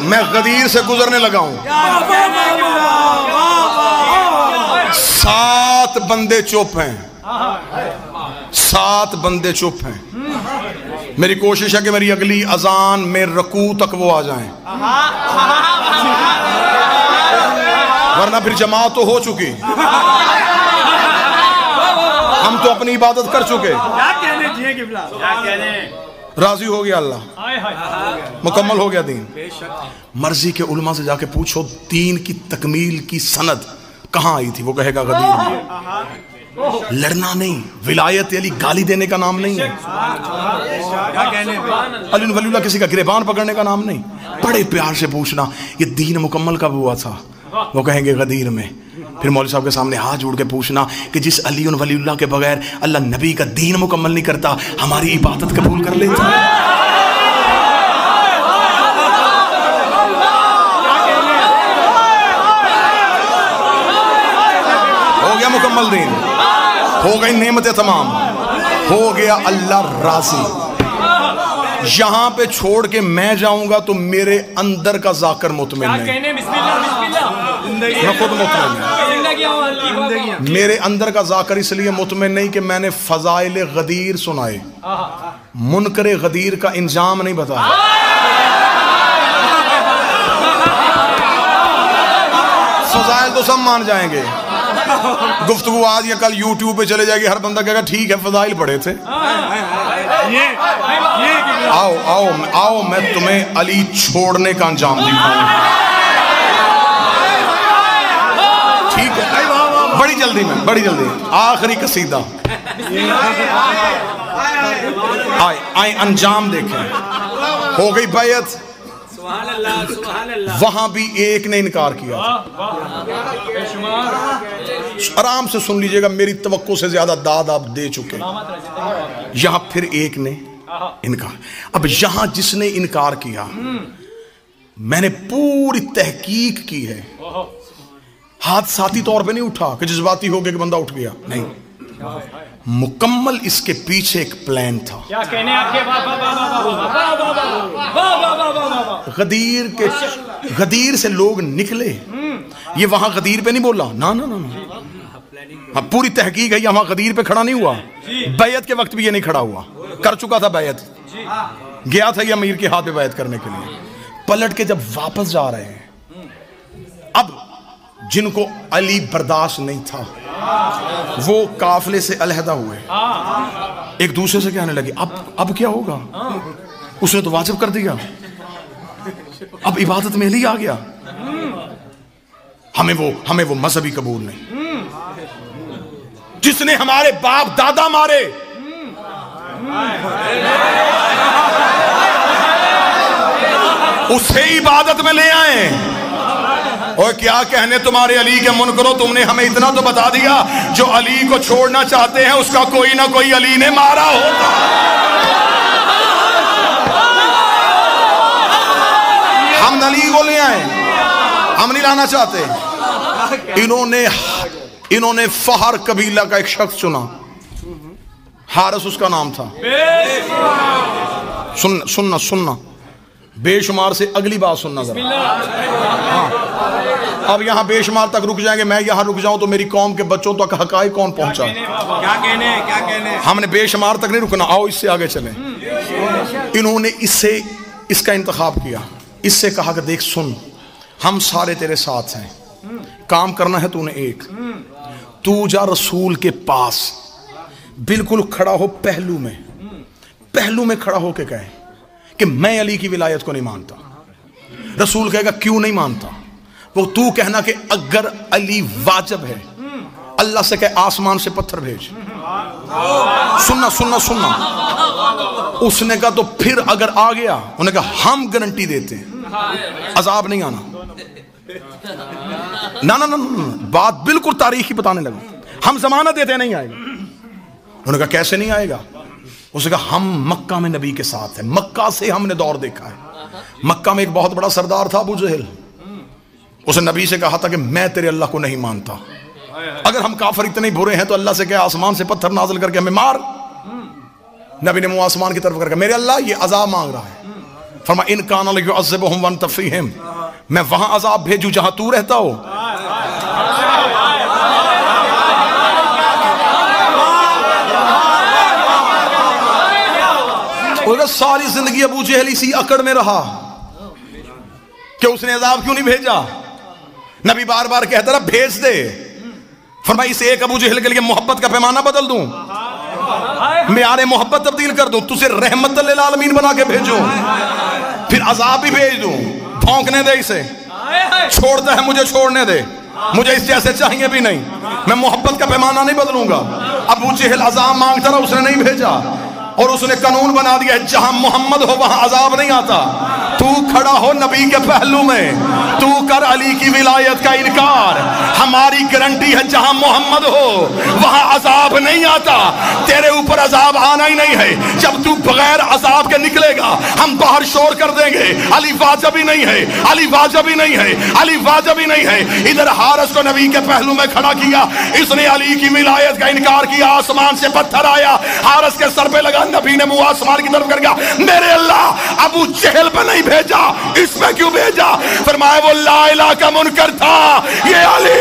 میں غدیر سے گزرنے لگا ہوں، 7 بندے چپ ہیں، 7 بندے چپ ہیں۔ میری کوشش ہے کہ میری اگلی اذان میں رکوع تک وہ آ جائیں، ورنہ پھر جماعت تو ہو چکی، ہم تو اپنی عبادت کر چکے۔ راضی ہو گیا اللہ، مکمل ہو گیا دین۔ مرضی کے علماء سے جا کے پوچھو دین کی تکمیل کی سند کہاں آئی تھی، وہ کہے گا غدیر میں۔ لڑنا نہیں، ولایت علی گالی دینے کا نام نہیں ہے، علی ولی اللہ کسی کا گریبان پکڑنے کا نام نہیں۔ بڑے پیار سے پوچھنا یہ دین مکمل کب ہوا تھا، وہ کہیں گے غدیر میں۔ پھر مولوی صاحب کے سامنے ہاتھ جوڑ کے پوچھنا کہ جس علی ولی اللہ کے بغیر اللہ نبی کا دین مکمل نہیں کرتا، ہماری عبادت قبول کر لیتا؟ ہو گیا مکمل دین، ہو گئی نعمتیں تمام، ہو گیا اللہ راضی۔ یہاں پہ چھوڑ کے میں جاؤں گا تو میرے اندر کا ذاکر مطمئن نہیں، میں خود مطمئن نہیں، میرے اندر کا ذاکر اس لیے مطمئن نہیں کہ میں نے فضائل غدیر سنائے، منکر غدیر کا انجام نہیں بتایا۔ فضائل تو سب مان جائیں گے، گفتگو آج یا کل یوٹیوب پہ چلے جائے گی، ہر بندہ کہے گا ٹھیک ہے فضائل پڑھے تھے، آؤ آؤ آؤ میں تمہیں علی چھوڑنے کا انجام دکھاؤں، ٹھیک ہے؟ بڑی جلدی میں، بڑی جلدی آخری قصیدہ آئے انجام دیکھیں۔ ہو گئی بیعت، وہاں بھی ایک نے انکار کیا، آرام سے سن لیجئے گا، میری توقع سے زیادہ داد آپ دے چکے۔ یہاں پھر ایک نے انکار، اب یہاں جس نے انکار کیا میں نے پوری تحقیق کی ہے، حادثاتی طور پہ نہیں اٹھا کہ جذباتی ہو گیا کہ بندہ اٹھ گیا، نہیں، مکمل اس کے پیچھے ایک پلان تھا۔ غدیر سے لوگ نکلے، یہ وہاں غدیر پہ نہیں بولا، نا نا نا، پوری تحقیق ہے، یہ وہاں غدیر پہ کھڑا نہیں ہوا، بیعت کے وقت بھی یہ نہیں کھڑا ہوا، کر چکا تھا بیعت، گیا تھا یہ امیر کے ہاتھ پہ بیعت کرنے کے لیے، پلٹ کے جب واپس جا رہے ہیں، اب جن کو علی برداشت نہیں تھا وہ قافلے سے علیحدہ ہوئے، ایک دوسرے سے کہنے لگے اب کیا ہوگا، اس نے تو واجب کر دیا، اب عبادت میں علی آ گیا، ہمیں وہ مذہبی قبول نہیں، جس نے ہمارے باپ دادا مارے اسے عبادت میں لے آئے، اور کیا کہنے تمہارے علی کے منکرو، تم نے ہمیں اتنا تو بتا دیا جو علی کو چھوڑنا چاہتے ہیں اس کا کوئی نہ کوئی علی نے مارا ہوگا۔ ہم علی کو لے آئے، ہم نہیں لانا چاہتے۔ انہوں نے فہر قبیلہ کا ایک شخص چنا، حارث اس کا نام تھا۔ سننا بے شمار سے اگلی بات سننا ذرا، اب یہاں بے شمار تک رک جائیں گے، میں یہاں رک جاؤں تو میری قوم کے بچوں تک حقائق کون پہنچا، کیا کہنے ہم نے بے شمار تک نہیں رکنا، آؤ اس سے آگے چلیں۔ انہوں نے اس کا انتخاب کیا، اس سے کہا کہ دیکھ سن، ہم سارے تیرے ساتھ ہیں، کام کرنا ہے تو نے ایک، تو جا رسول کے پاس بالکل کھڑا ہو، پہلو میں کھڑا ہو کے کہے کہ میں علی کی ولایت کو نہیں مانتا۔ رسول کہے گا کیوں نہیں مانتا، وہ تو کہنا کہ اگر علی واجب ہے اللہ سے کہ آسمان سے پتھر بھیج۔ سننا اس نے کہا تو پھر اگر آ گیا، انہوں نے کہا ہم گارنٹی دیتے ہیں عذاب نہیں آنا۔ نا بات بالکل تاریخی بتانے لگا، ہم ضمانت دیتے نہیں آئے گا۔ انہوں نے کہا کیسے نہیں آئے گا، اس نے کہا ہم مکہ میں نبی کے ساتھ ہیں، مکہ سے ہم نے دور دیکھا ہے، مکہ میں ایک بہت بڑا سردار تھا ابو جہل، اس نے نبی سے کہا تھا کہ میں تیرے اللہ کو نہیں مانتا، اگر ہم کافر اتنے برے ہیں تو اللہ سے کہ آسمان سے پتھر نازل کر کے ہمیں مار۔ نبی نے منہ آسمان کی طرف کر کے میرے اللہ یہ عذاب مانگ رہا ہے، فرمایا ان کان لیعذبہم وانت فیہم، میں وہاں عذاب بھیجوں جہاں تو رہتا ہو. اور ساری زندگی ابو جہل اسی اکڑ میں رہا کہ اس نے عذاب کیوں نہیں بھیجا. نبی بار بار کہتا رہا بھیج دے. فرمایا اس ایک ابو جہل کے لیے محبت کا پیمانہ بدل دوں، معیار محبت تبدیل کر دوں، تجھے رحمت للعالمین بنا کے بھیجوں، پھر عذاب بھی بھیج دوں. بھونکنے دے اسے، چھوڑتا ہے مجھے چھوڑنے دے، مجھے اس جیسے چاہیے بھی نہیں، میں محبت کا پیمانہ نہیں بدلوں گا. ابو جہل عذاب مانگتا رہا، اس نے نہیں بھیجا. اور اس نے قانون بنا دیا ہے جہاں محمد ہو وہاں عذاب نہیں آتا. تو کھڑا ہو نبی کے پہلو میں، تو کر علی کی ولایت کا انکار. ہماری گارنٹی ہے جہاں محمد ہو وہاں عذاب نہیں آتا. تیرے اوپر عذاب آنا ہی نہیں ہے. جب تو بغیر عذاب کے نکلے گا ہم باہر شور کر دیں گے علی واجب ہی نہیں ہے، علی واجب ہی نہیں ہے، علی واجب ہی نہیں ہے. ادھر حارث کو نبی کے پہلو میں کھڑا کیا، اس نے علی کی ولایت کا انکار کیا. آسمان سے پتھر آیا، حارث کے سر پہ لگا. نبی نے منہ آسمان کی طرف کر گیا، میرے اللہ ابو جہل پہ نہیں بھیجا، اس میں کیوں بھیجا؟ فرمایا وہ لا الہ کا منکر تھا، یہ علی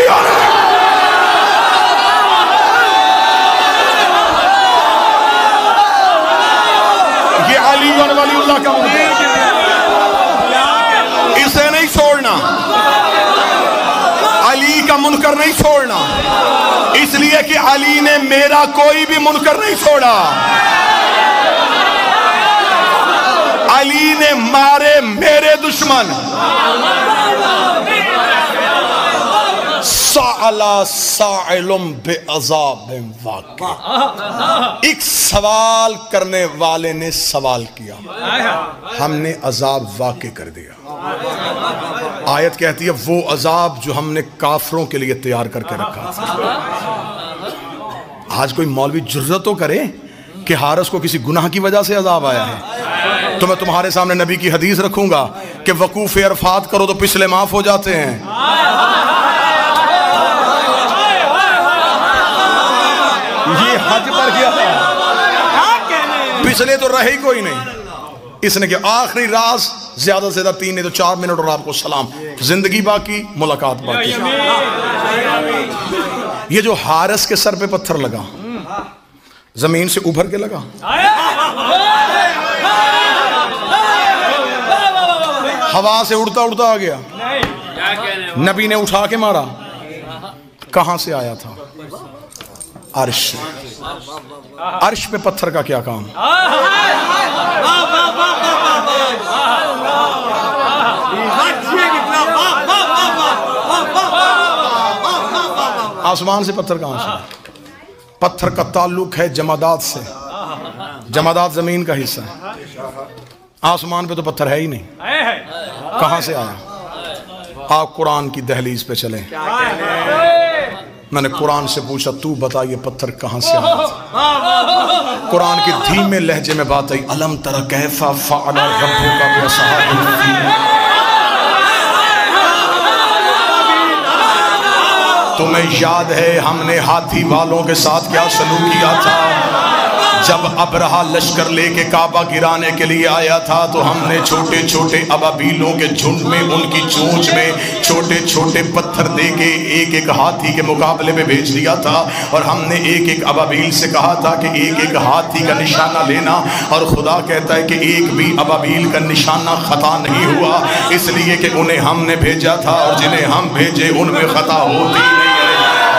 ولی اللہ کا منکر. اسے نہیں چھوڑنا، علی کا منکر نہیں چھوڑنا، اس لیے کہ علی نے میرا کوئی بھی منکر نہیں چھوڑا. علی نے مارے میرے دشمن. سألا سائل بعذاب واقع، ایک سوال کرنے والے نے سوال کیا، ہم نے عذاب واقع کر دیا. آیت کہتی ہے وہ عذاب جو ہم نے کافروں کے لیے تیار کر کے رکھا تھا. آج کوئی مولوی جرأت تو کرے کہ حارث کو کسی گناہ کی وجہ سے عذاب آیا ہے. تو میں تمہارے سامنے نبی کی حدیث رکھوں گا کہ وقوف عرفات کرو تو پچھلے معاف ہو جاتے ہیں. یہ حج پر کیا تھا، پچھلے تو رہے کوئی نہیں. اس نے کہ آخری راز زیادہ سے زیادہ 3 نہیں تو 4 منٹ اور آپ کو سلام. زندگی باقی، ملاقات باقی. یہ جو حارث کے سر پہ پتھر لگا زمین سے ابھر کے لگا، ہوا سے اڑتا اڑتا آ گیا، نبی نے اٹھا کے مارا. کہاں سے آیا تھا؟ عرش. عرش پہ پتھر کا کیا کام؟ آسمان سے پتھر کہاں سے؟ پتھر کا تعلق ہے جمادات سے. جمادات زمین کا حصہ ہے، آسمان پہ تو پتھر ہے ہی نہیں. کہاں سے آیا؟ آپ قرآن کی دہلیز پہ چلیں. میں نے قرآن سے پوچھا تو بتا یہ پتھر کہاں سے آیا تھا؟ قرآن کی دھیمے لہجے میں بات آئی، الم تر کیف فعل ربک باصحاب الفیل. تمہیں یاد ہے ہم نے ہاتھی والوں کے ساتھ کیا سلوک کیا تھا؟ جب ابرہا لشکر لے کے کعبہ گرانے کے لیے آیا تھا تو ہم نے چھوٹے چھوٹے ابابیلوں کے جھنڈ میں ان کی چونچ میں چھوٹے چھوٹے پتھر دے کے ایک ایک ہاتھی کے مقابلے میں بھیج دیا تھا. اور ہم نے ایک ایک ابابیل سے کہا تھا کہ ایک ایک ہاتھی کا نشانہ لینا، اور خدا کہتا ہے کہ ایک بھی ابابیل کا نشانہ خطا نہیں ہوا، اس لیے کہ انہیں ہم نے بھیجا تھا، اور جنہیں ہم بھیجے ان میں خطا ہوتی نہیں ہے،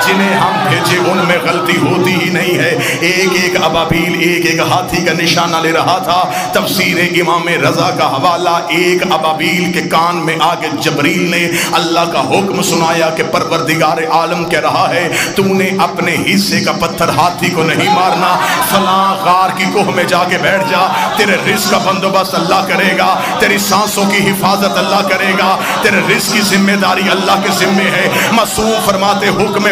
جنہیں ہم بھیجے ان میں غلطی ہوتی ہی نہیں ہے. ایک ایک ابابیل ایک ایک ہاتھی کا نشانہ لے رہا تھا. تفسیر امام رضا کا حوالہ، ایک ابابیل کے کان میں آگے جبریل نے اللہ کا حکم سنایا کہ پروردگار عالم کہہ رہا ہے تو نے اپنے حصے کا پتھر ہاتھی کو نہیں مارنا، فلاں غار کی کوہ میں جا کے بیٹھ جا، تیرے رزق کا بندوبست اللہ کرے گا، تیری سانسوں کی حفاظت اللہ کرے گا، تیرے رزق کی ذمہ داری اللہ کے ذمہ ہے. معصوم فرماتے حکم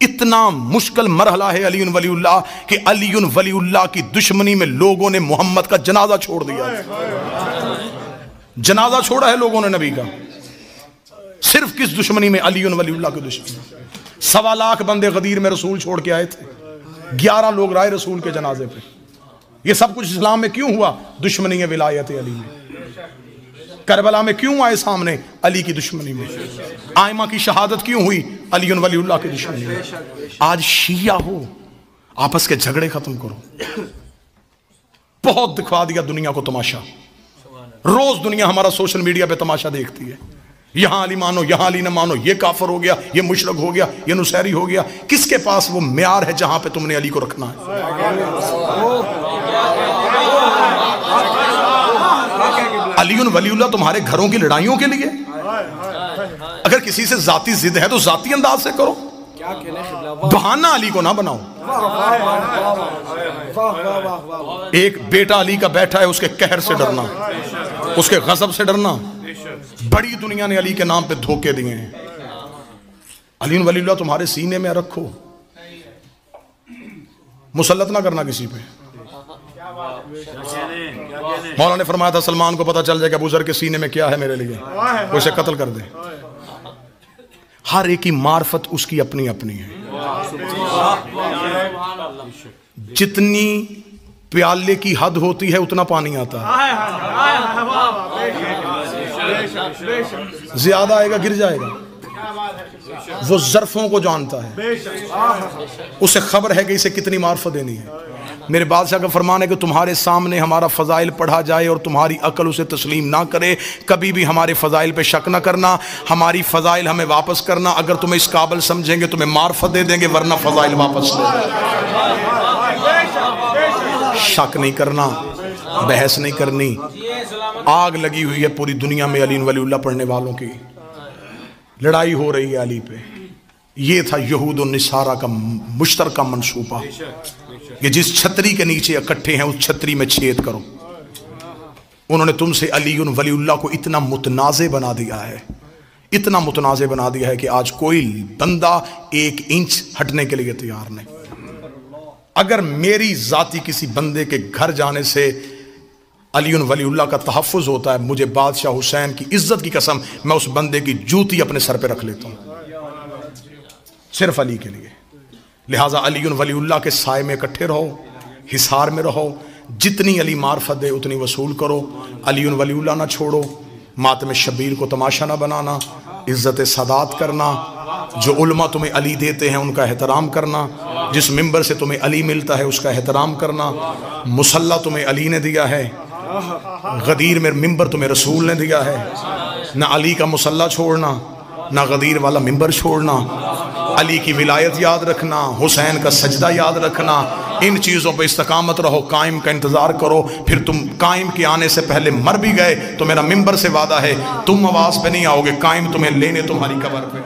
اتنا مشکل مرحلہ ہے علی ولی اللہ کہ علی ولی اللہ کی دشمنی میں لوگوں نے محمد کا جنازہ چھوڑ دیا. جنازہ چھوڑا ہے لوگوں نے نبی کا. صرف کس دشمنی میں؟ علی ولی اللہ کی دشمنی. 1.25 لاکھ بندے غدیر میں رسول چھوڑ کے آئے تھے. 11 لوگ رائے رسول کے جنازے پہ. یہ سب کچھ اسلام میں کیوں ہوا؟ دشمنی ولایت علی میں. کربلا میں کیوں آئے سامنے؟ علی کی دشمنی میں. آئمہ کی شہادت کیوں ہوئی؟ علی ولی اللہ کی دشمنی میں. آج شیعہ ہو، آپس کے جھگڑے ختم کرو. بہت دکھا دیا دنیا کو تماشا. روز دنیا ہمارا سوشل میڈیا پہ تماشا دیکھتی ہے. یہاں علی مانو، یہاں علی نہ مانو، یہ کافر ہو گیا، یہ مشرک ہو گیا، یہ نصیری ہو گیا. کس کے پاس وہ معیار ہے جہاں پہ تم نے علی کو رکھنا ہے؟ علی ولی اللہ تمہارے گھروں کی لڑائیوں کے لیے. اگر کسی سے ذاتی ضد ہے تو ذاتی انداز سے کرو، بہانہ علی کو نہ بناؤ. ایک بیٹا علی کا بیٹھا ہے، اس کے قہر سے ڈرنا، اس کے غضب سے ڈرنا. بڑی دنیا نے علی کے نام پہ دھوکے دیے ہیں. علی ولی اللہ تمہارے سینے میں رکھو، مسلط نہ کرنا کسی پہ. مولا نے فرمایا تھا سلمان کو پتہ چل جائے کہ ابو ذر کے سینے میں کیا ہے میرے لیے، وہ اسے قتل کر دے. ہر ایک کی معرفت اس کی اپنی اپنی ہے. جتنی پیالے کی حد ہوتی ہے اتنا پانی آتا ہے. زیادہ آئے گا گر جائے گا. وہ ظرفوں کو جانتا ہے، اسے خبر ہے کہ اسے کتنی معرفت دینی ہے. میرے بادشاہ کا فرمان ہے کہ تمہارے سامنے ہمارا فضائل پڑھا جائے اور تمہاری عقل اسے تسلیم نہ کرے، کبھی بھی ہمارے فضائل پہ شک نہ کرنا. ہماری فضائل ہمیں واپس کرنا. اگر تمہیں اس قابل سمجھیں گے تمہیں معرفت دے دیں گے، ورنہ فضائل واپس لے دیں گے. شک نہیں کرنا، بحث نہیں کرنی. آگ لگی ہوئی ہے پوری دنیا میں علی ولی اللہ پڑھنے والوں کی. لڑائی ہو رہی ہے علی پہ. یہ تھا یہود و نصارہ کا مشترکہ منصوبہ کہ جس چھتری کے نیچے اکٹھے ہیں اس چھتری میں چھید کرو. انہوں نے تم سے علی ولی اللہ کو اتنا متنازع بنا دیا ہے، اتنا متنازع بنا دیا ہے کہ آج کوئی بندہ 1 انچ ہٹنے کے لیے تیار نہیں. اگر میری ذاتی کسی بندے کے گھر جانے سے علی ولی اللہ کا تحفظ ہوتا ہے، مجھے بادشاہ حسین کی عزت کی قسم میں اس بندے کی جوتی اپنے سر پہ رکھ لیتا ہوں، صرف علی کے لیے. لہٰذا علی ولی اللہ کے سائے میں اکٹھے رہو، حصار میں رہو. جتنی علی معرفت دے اتنی وصول کرو. علی ولی اللہ نہ چھوڑو. ماتم شبیر کو تماشا نہ بنانا. عزت سادات کرنا. جو علماء تمہیں علی دیتے ہیں ان کا احترام کرنا. جس ممبر سے تمہیں علی ملتا ہے اس کا احترام کرنا. مصلی تمہیں علی نے دیا ہے، غدیر میں ممبر تمہیں رسول نے دیا ہے. نہ علی کا مصلی چھوڑنا، نہ غدیر والا ممبر چھوڑنا. علی کی ولایت یاد رکھنا، حسین کا سجدہ یاد رکھنا. ان چیزوں پہ استقامت رہو. قائم کا انتظار کرو. پھر تم قائم کے آنے سے پہلے مر بھی گئے تو میرا ممبر سے وعدہ ہے تم آواز پہ نہیں آؤ گے، قائم تمہیں لینے تمہاری قبر پہ.